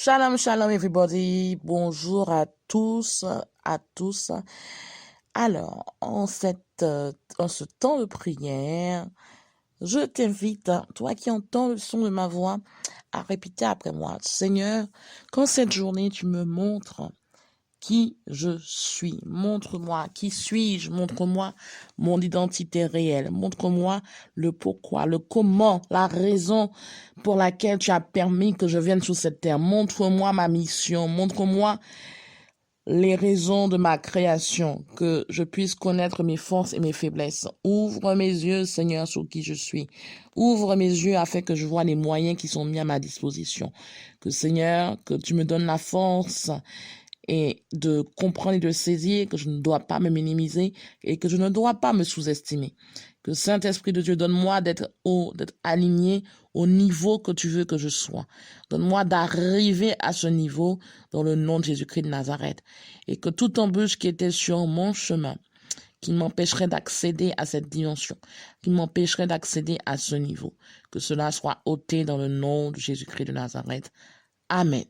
Shalom, shalom everybody. Bonjour à tous, à tous. Alors, en ce temps de prière, je t'invite, toi qui entends le son de ma voix, à répéter après moi. Seigneur, quand cette journée tu me montres qui je suis, montre-moi qui suis-je, montre-moi mon identité réelle, montre-moi le pourquoi, le comment, la raison pour laquelle tu as permis que je vienne sur cette terre. Montre-moi ma mission, montre-moi les raisons de ma création, que je puisse connaître mes forces et mes faiblesses. Ouvre mes yeux, Seigneur, sur qui je suis. Ouvre mes yeux afin que je vois les moyens qui sont mis à ma disposition. Que Seigneur, que tu me donnes la force et de comprendre et de saisir que je ne dois pas me minimiser et que je ne dois pas me sous-estimer. Que Saint-Esprit de Dieu, donne-moi d'être aligné au niveau que tu veux que je sois. Donne-moi d'arriver à ce niveau dans le nom de Jésus-Christ de Nazareth. Et que toute embûche qui était sur mon chemin, qui m'empêcherait d'accéder à cette dimension, qui m'empêcherait d'accéder à ce niveau, que cela soit ôté dans le nom de Jésus-Christ de Nazareth. Amen.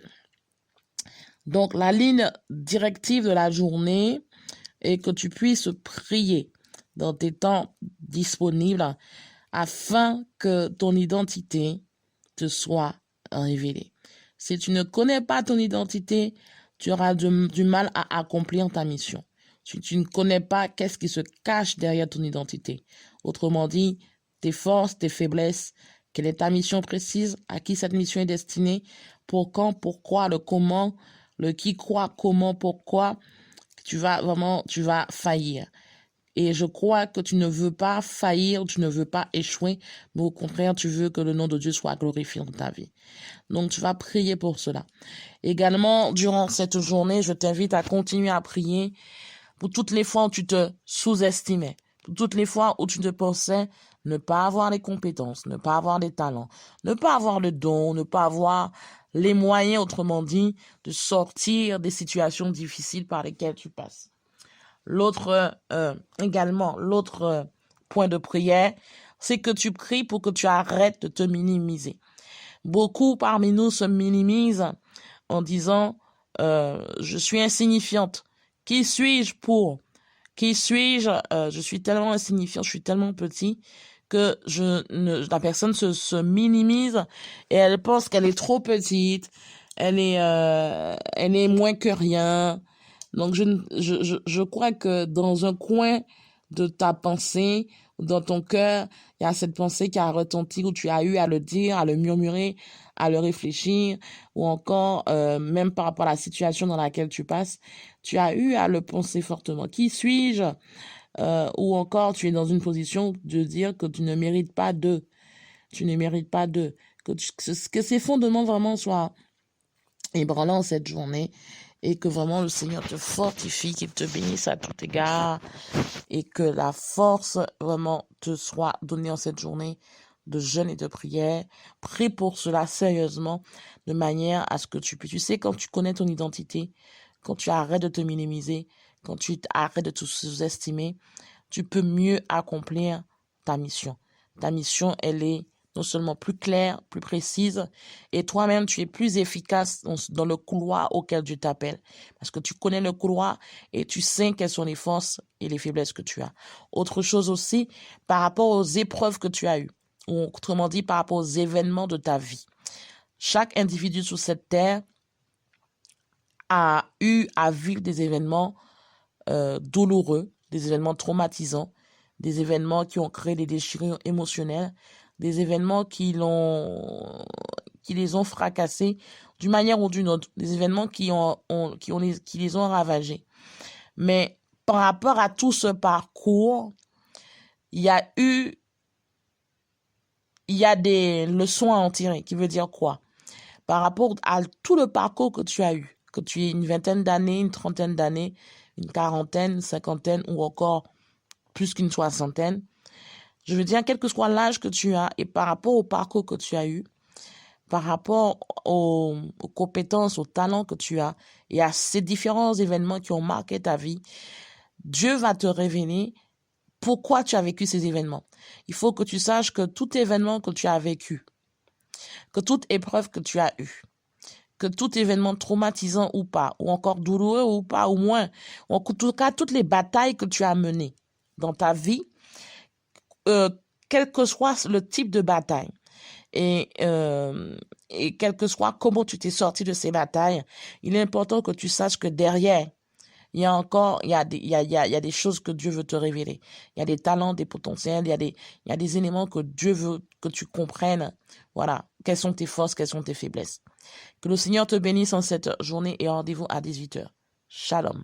Donc, la ligne directive de la journée est que tu puisses prier dans tes temps disponibles afin que ton identité te soit révélée. Si tu ne connais pas ton identité, tu auras du mal à accomplir ta mission. Si tu ne connais pas qu'est-ce qui se cache derrière ton identité. Autrement dit, tes forces, tes faiblesses, quelle est ta mission précise, à qui cette mission est destinée, pour quand, pourquoi, le comment, le qui, quoi, comment, pourquoi, tu vas faillir. Et je crois que tu ne veux pas faillir, tu ne veux pas échouer, mais au contraire, tu veux que le nom de Dieu soit glorifié dans ta vie. Donc, tu vas prier pour cela. Également, durant cette journée, je t'invite à continuer à prier pour toutes les fois où tu te sous-estimais, pour toutes les fois où tu te pensais ne pas avoir les compétences, ne pas avoir les talents, ne pas avoir le don, ne pas avoir les moyens, autrement dit, de sortir des situations difficiles par lesquelles tu passes. L'autre point de prière, c'est que tu pries pour que tu arrêtes de te minimiser. Beaucoup parmi nous se minimisent en disant je suis insignifiante. Qui suis-je pour? Qui suis-je? Je suis tellement insignifiant, je suis tellement petit que la personne se minimise et elle pense qu'elle est trop petite, elle est moins que rien. Donc je crois que dans un coin de ta pensée, dans ton cœur, il y a cette pensée qui a retenti où tu as eu à le dire, à le murmurer, à le réfléchir, ou encore même par rapport à la situation dans laquelle tu passes, tu as eu à le penser fortement. Qui suis-je? Ou encore tu es dans une position de dire que tu ne mérites pas de, tu ne mérites pas de, que ces fondements vraiment soient ébranlants cette journée et que vraiment le Seigneur te fortifie, qu'il te bénisse à tout égard et que la force vraiment te soit donnée en cette journée de jeûne et de prière. Prie pour cela sérieusement de manière à ce que tu puisses. Tu sais, quand tu connais ton identité, quand tu arrêtes de te minimiser, quand tu arrêtes de te sous-estimer, tu peux mieux accomplir ta mission. Ta mission, elle est non seulement plus claire, plus précise, et toi-même, tu es plus efficace dans le couloir auquel Dieu t'appelle. Parce que tu connais le couloir et tu sais quelles sont les forces et les faiblesses que tu as. Autre chose aussi, par rapport aux épreuves que tu as eues, ou autrement dit, par rapport aux événements de ta vie. Chaque individu sur cette terre a eu à vivre des événements douloureux, des événements traumatisants, des événements qui ont créé des déchirures émotionnelles, des événements qui les ont fracassés d'une manière ou d'une autre, des événements qui les ont ravagés. Mais par rapport à tout ce parcours, il y a des leçons à en tirer. Qui veut dire quoi? Par rapport à tout le parcours que tu as eu, que tu aies une vingtaine d'années, une trentaine d'années, une quarantaine, une cinquantaine ou encore plus qu'une soixantaine. Je veux dire, quel que soit l'âge que tu as et par rapport au parcours que tu as eu, par rapport aux compétences, aux talents que tu as et à ces différents événements qui ont marqué ta vie, Dieu va te révéler pourquoi tu as vécu ces événements. Il faut que tu saches que tout événement que tu as vécu, que toute épreuve que tu as eue, que tout événement traumatisant ou pas, ou encore douloureux ou pas, ou moins, en tout cas, toutes les batailles que tu as menées dans ta vie, quel que soit le type de bataille, et, euh, et quel que soit comment tu t'es sorti de ces batailles, il est important que tu saches que derrière, il y a encore, il y a des choses que Dieu veut te révéler. Il y a des talents, des potentiels, il y a des éléments que Dieu veut que tu comprennes. Voilà. Quelles sont tes forces, quelles sont tes faiblesses. Que le Seigneur te bénisse en cette journée et rendez-vous à 18h. Shalom.